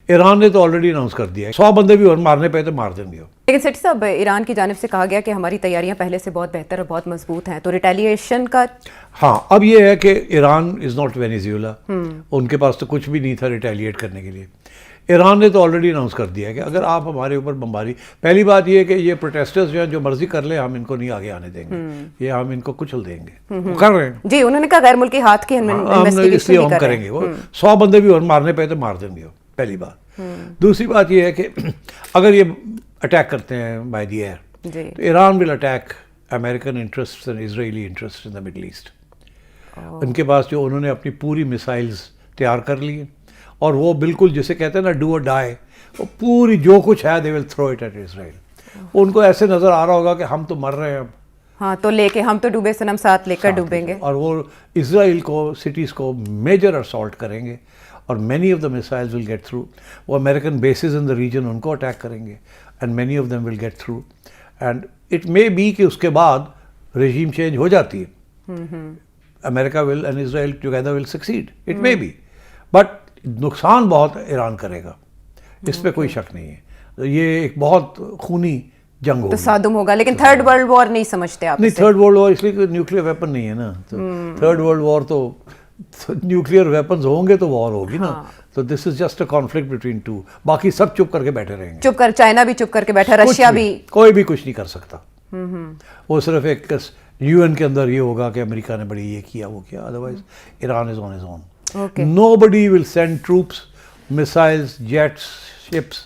ایران نے تو already announce کر دیا ہے 100 بندے بھی اور مارنے پہ تو مار دیں گے. لیکن سیٹھی صاحب ایران کی جانب سے کہا گیا کہ ہماری تیاریاں پہلے سے بہت بہتر اور بہت مضبوط ہیں, تو ریٹیلیشن کا ہاں اب یہ ہے کہ ایران از ناٹ وینیزویلا, ان کے پاس تو کچھ بھی نہیں تھا ریٹیلیٹ کرنے کے لیے. ایران نے تو آلریڈی اناؤنس کر دیا ہے کہ اگر آپ ہمارے اوپر بمباری, پہلی بات یہ ہے کہ یہ پروٹیسٹرز جو ہیں جو مرضی کر لیں ہم ان کو نہیں آگے آنے دیں گے, یہ ہم ان کو کچل دیں گے, وہ کر رہے ہیں جی. انہوں نے کہا غیر ملکی ہاتھ کی اس لیے ہم کریں گے, وہ 100 بندے بھی اور مارنے پہ تو مار دیں گے, پہلی بات. دوسری بات یہ ہے کہ اگر یہ اٹیک کرتے ہیں بائی دی ایئر تو Iran will attack American interest and Israeli interest in the Middle East. ان کے پاس جو انہوں نے اپنی پوری میسائلز تیار کر لی ہیں, اور وہ بالکل جسے کہتے ہیں نا ڈو اور ڈائی, وہ پوری جو کچھ ہے دے ول تھرو اٹ ایٹ اسرائیل. ان کو ایسے نظر آ رہا ہوگا کہ ہم تو مر رہے ہیں اب, ہاں تو لے کے ہم تو ڈوبے صنم ساتھ لے کر ڈوبیں گے, اور وہ اسرائیل کو سٹیز کو میجر اسالٹ کریں گے, اور many of the missiles will get through. وہ American bases in the region ان کو اٹیک کریں گے, and many of them will get through. And it may be کہ اس کے بعد رجیم چینج ہو جاتی ہے, America will and Israel together will succeed, it may be, but نقصان بہت ایران کرے گا, اس پہ کوئی شک نہیں ہے. یہ ایک بہت خونی جنگ ہوگی, تصادم ہوگا. لیکن تھرڈ ورلڈ وار نہیں سمجھتے آپ؟ نہیں, تھرڈ ورلڈ وار اس لیے نیوکلیئر ویپن نہیں ہے نا, تو تھرڈ ورلڈ وار تو نیوکلیئر ویپنز ہوں گے تو وار ہوگی نا. تو this is just a conflict between two, باقی سب چپ کر کے بیٹھے رہیں گے. چپ کر, چائنا بھی چپ کر کے بیٹھا, رشیا بھی, کوئی بھی کچھ نہیں کر سکتا. وہ صرف ایک یو این کے اندر یہ ہوگا کہ امریکہ نے بڑی یہ کیا وہ کیا, otherwise Iran is on his own. Nobody will send troops, missiles, jets, ships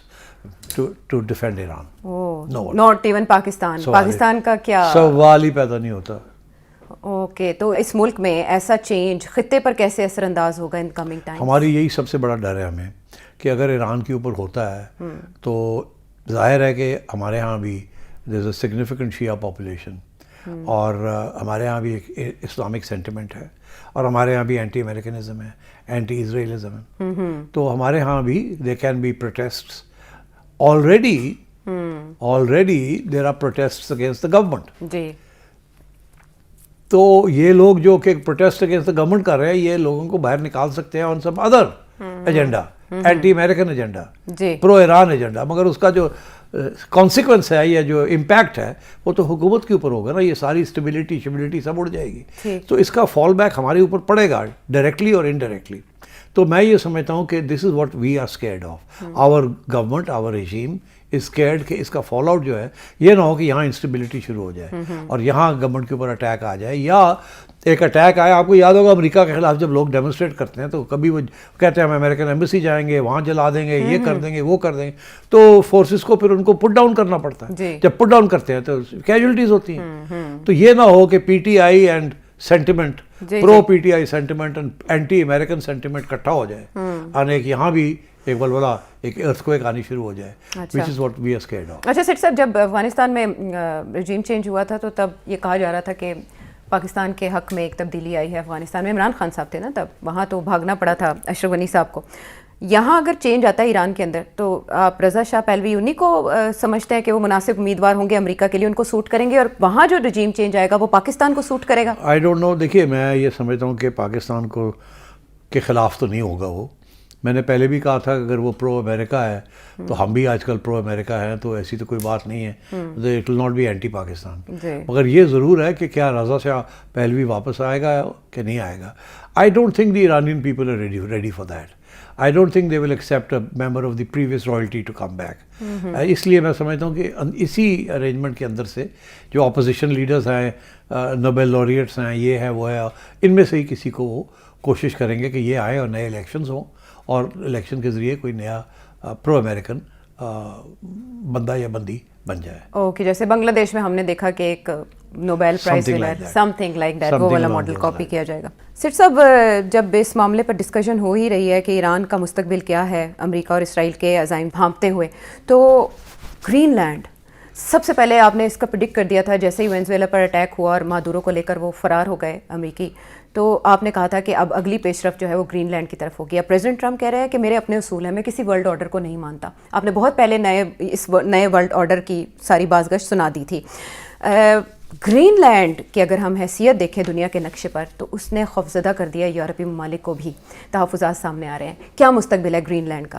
to defend Iran. Oh, not even Pakistan. Pakistan کا کیا سوال ہی پیدا نہیں ہوتا. اوکے, تو اس ملک میں ایسا چینج خطے پر کیسے اثر انداز ہوگا ان کمنگ ٹائم؟ ہماری یہی سب سے بڑا ڈر ہے ہمیں کہ اگر ایران کے اوپر ہوتا ہے تو ظاہر ہے کہ ہمارے ہاں بھی there is a significant Shia population, اور ہمارے ہاں بھی ایک اسلامک سینٹیمنٹ ہے, اور ہمارے ہاں بھی اینٹی امریکنزم ہے, اینٹی اسرائیلزم ہے. تو ہمارے ہاں بھی they can be protests. Already there are protests against the government. جی, تو یہ لوگ جو کہ پروٹیسٹ اگینسٹ دا گورنمنٹ کر رہے ہیں, یہ لوگوں کو باہر نکال سکتے ہیں on some other agenda, anti American agenda, pro Iran agenda, مگر اس کا جو کانسیکوینس ہے یا جو امپیکٹ ہے وہ تو حکومت کے اوپر ہوگا نا. یہ ساری اسٹیبلٹی سب اڑ جائے گی. تو اس کا فال بیک ہمارے اوپر پڑے گا ڈائریکٹلی اور انڈائریکٹلی. تو میں یہ سمجھتا ہوں کہ this is what we are scared of. Our government, our regime is scared کہ اس کا فال آؤٹ جو ہے یہ نہ ہو کہ یہاں انسٹیبلٹی شروع ہو جائے اور یہاں گورنمنٹ کے اوپر اٹیک آ جائے. یا ایک اٹیک آیا, آپ کو یاد ہوگا امریکہ کے خلاف جب لوگ ڈیمونسٹریٹ کرتے ہیں تو کبھی وہ کہتے ہیں ہم امریکن ایمبیسی جائیں گے, وہاں جلا دیں گے, یہ کر دیں گے, وہ کر دیں گے. تو فورسز کو پھر ان کو پٹ ڈاؤن کرنا پڑتا ہے. جب پٹ ڈاؤن کرتے ہیں تو کیجولٹیز ہوتی ہیں. تو یہ نہ ہو کہ PTI and sentiment, pro PTI sentiment and anti American sentiment اکٹھا ہو جائے, اور ایک یہاں بھی ایک ولولہ, ایک ارتھکویک آنی شروع ہو جائے, which is what we are scared of. اچھا سیٹھ صاحب, جب افغانستان میں رجیم چینج ہوا تھا تو تب یہ کہا جا رہا تھا کہ پاکستان کے حق میں ایک تبدیلی آئی ہے. افغانستان میں عمران خان صاحب تھے نا تب, وہاں تو بھاگنا پڑا تھا اشرف غنی صاحب کو. یہاں اگر چینج آتا ہے ایران کے اندر تو آپ رضا شاہ پہلوی انہی کو سمجھتے ہیں کہ وہ مناسب امیدوار ہوں گے امریکہ کے لیے, ان کو سوٹ کریں گے, اور وہاں جو رجیم چینج آئے گا وہ پاکستان کو سوٹ کرے گا؟ I don't know. دیکھیے میں یہ سمجھتا ہوں کہ پاکستان کو کے خلاف تو نہیں ہوگا. وہ میں نے پہلے بھی کہا تھا کہ اگر وہ پرو امریکہ ہے تو ہم بھی آج کل پرو امریکہ ہیں, تو ایسی تو کوئی بات نہیں ہے. It will not be anti Pakistan. مگر یہ ضرور ہے کہ کیا رضا شاہ پہلوی واپس آئے گا کہ نہیں آئے گا. I don't think the Iranian people are ready for that. I don't think they will accept a member of the previous royalty to come back. اس لیے میں سمجھتا ہوں کہ اسی ارینجمنٹ کے اندر سے جو اپوزیشن لیڈرز ہیں, نوبل laureates ہیں, یہ ہے وہ ہے, ان میں سے ہی کسی کو وہ کوشش کریں گے کہ یہ آئے اور نئے الیکشنز ہوں, اور الیکشن کے ذریعے کوئی نیا پرو امریکن بندہ یا بندی بن جائے. اوکے, جیسے بنگلہ دیش میں ہم نے دیکھا کہ ایک Nobel prize winner, some thing like that, وہ والا ماڈل کاپی کیا جائے گا. سیٹھ صاحب, جب اس معاملے پر ڈسکشن ہو ہی رہی ہے کہ ایران کا مستقبل کیا ہے امریکہ اور اسرائیل کے عزائم بھانپتے ہوئے, تو گرین لینڈ سب سے پہلے آپ نے اس کا پریڈکٹ کر دیا تھا جیسے ہی وینزویلا پر اٹیک ہوا اور مادورو کو لے کر وہ فرار ہو گئے امریکی, تو آپ نے کہا تھا کہ اب اگلی پیش رفت جو ہے وہ گرین لینڈ کی طرف ہوگی. اب پریزیڈنٹ ٹرمپ کہہ رہے ہیں کہ میرے اپنے اصول ہیں, میں کسی ورلڈ آرڈر کو نہیں مانتا. آپ نے بہت پہلے اس نئے ورلڈ آرڈر کی ساری بازگشت سنا دی تھی. گرین لینڈ کی اگر ہم حیثیت دیکھیں دنیا کے نقشے پر تو اس نے خوفزدہ کر دیا یورپی ممالک کو بھی. تحفظات سامنے آ رہے ہیں, کیا مستقبل ہے گرین لینڈ کا؟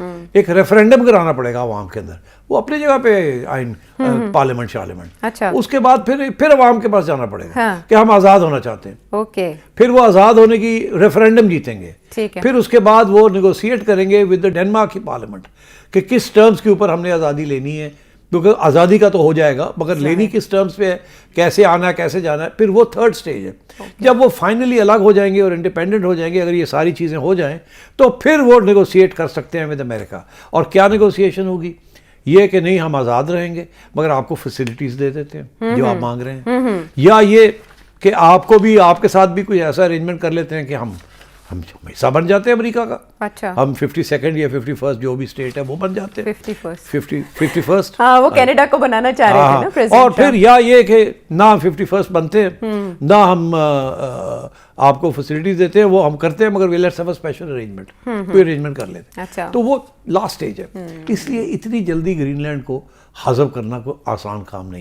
ایک ریفرینڈم کرانا پڑے گا عوام کے اندر, وہ اپنی جگہ پہ آئین پارلیمنٹ شارلیمنٹ, اچھا اس کے بعد پھر عوام کے پاس جانا پڑے گا ہاں. کہ ہم آزاد ہونا چاہتے ہیں, اوکے پھر وہ آزاد ہونے کی ریفرینڈم جیتیں گے, ٹھیک ہے, پھر اس کے بعد وہ نیگوسیٹ کریں گے ود ڈنمارک کی پارلیمنٹ کہ کس ٹرمز کے اوپر ہم نے آزادی لینی ہے, کیونکہ آزادی کا تو ہو جائے گا مگر لینی کس ٹرمز پہ ہے, کیسے آنا ہے, کیسے جانا ہے. پھر وہ تھرڈ سٹیج ہے, جب وہ فائنلی الگ ہو جائیں گے اور انڈیپینڈنٹ ہو جائیں گے, اگر یہ ساری چیزیں ہو جائیں تو پھر وہ نیگوسیٹ کر سکتے ہیں ود امریکہ. اور کیا نیگوسیشن ہوگی, یہ کہ نہیں ہم آزاد رہیں گے مگر آپ کو فیسلٹیز دے دیتے ہیں جو آپ مانگ رہے ہیں, یا یہ کہ آپ کو بھی, آپ کے ساتھ بھی کوئی ایسا ارینجمنٹ کر لیتے ہیں کہ ہم حصہ بن جاتے ہیں امریکہ کا, اچھا ہم 52nd یا 51st جو بھی اسٹیٹ ہے وہ بن جاتے ہیں, 51st ہاں وہ کینیڈا کو بنانا چاہ رہے تھے نا پریزیڈنٹ. اور پھر یا یہ کہ نہ ہم 51st بنتے ہیں نہ ہم آپ کو فیسلٹیز دیتے ہیں, وہ ہم کرتے ہیں مگر we let's have a special arrangement, کوئی ارینجمنٹ کر لیتے ہیں. اچھا تو وہ لاسٹ اسٹیج ہے, اس لیے اتنی جلدی گرین لینڈ کو حذف کرنا کوئی آسان کام نہیں.